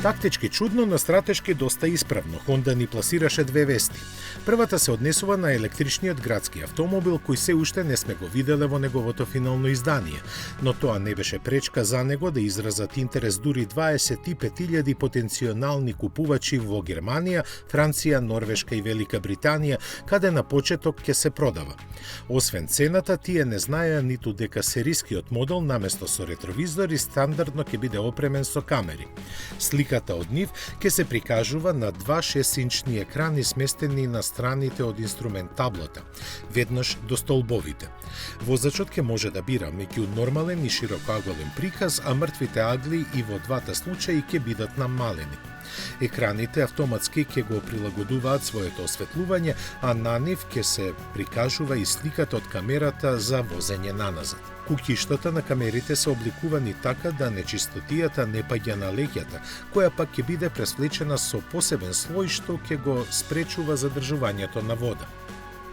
Тактички чудно, но стратешки доста исправно. Honda ни пласираше две вести. Првата се однесува на електричниот градски автомобил, кој се уште не сме го виделе во неговото финално издание, но тоа не беше пречка за него да изразат интерес дури 25.000 потенцијални купувачи во Германија, Франција, Норвешка и Велика Британија, каде на почеток ќе се продава. Освен цената, тие не знаеа ниту дека серискиот модел наместо со ретровизори стандардно ќе биде опремен со камери. Сликата од нив ќе се прикажува на два 6-инчни екрани сместени на страните од инструмент таблата, веднаш до столбовите. Возачот ќе може да бира меѓу нормален и широкоаголен приказ, а мртвите агли и во двата случаи ќе бидат намалени. Екраните автоматски ќе го прилагодуваат своето осветлување, а на нив ќе се прикажува и сликата од камерата за возење наназад. Куќиштата на камерите се обликувани така да нечистотијата не паѓа на леќата, која пак ќе биде пресвлечена со посебен слој што ќе го спречува задржувањето на вода.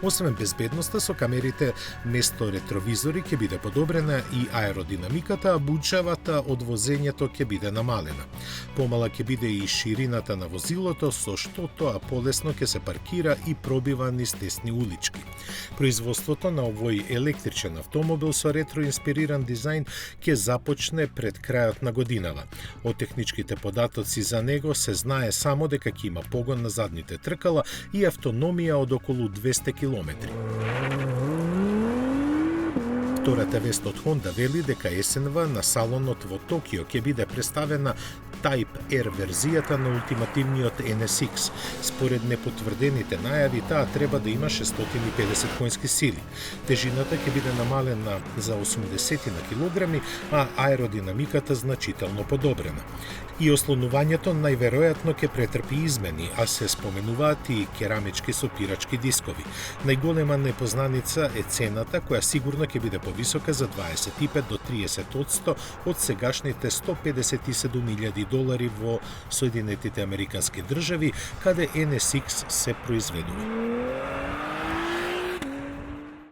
Освен безбедноста, со камерите место ретровизори ќе биде подобрена и аеродинамиката, а бучавата од возењето ќе биде намалена. Помала ќе биде и ширината на возилото, со што тоа полесно ќе се паркира и пробива низ тесни улички. Производството на овој електричен автомобил со ретроинспириран дизајн ќе започне пред крајот на годинава. Од техничките податоци за него се знае само дека ќе има погон на задните тркала и автономија од околу 200 км. Втората вест од Honda вели дека есенва на салонот во Токио ќе биде представена Type R верзијата на ултимативниот NSX. Според непотврдените најави, таа треба да има 650 конски сили. Тежината ќе биде намалена за 80 на килограми, а аеродинамиката значително подобрена. И ослонувањето најверојатно ќе претрпи измени, а се споменуваат и керамички сопирачки дискови. Најголема непознаница е цената, која сигурно ќе биде повисока за 25 до 30% од сегашните $157,000 во Соединетите Американски држави, каде NSX се произведува.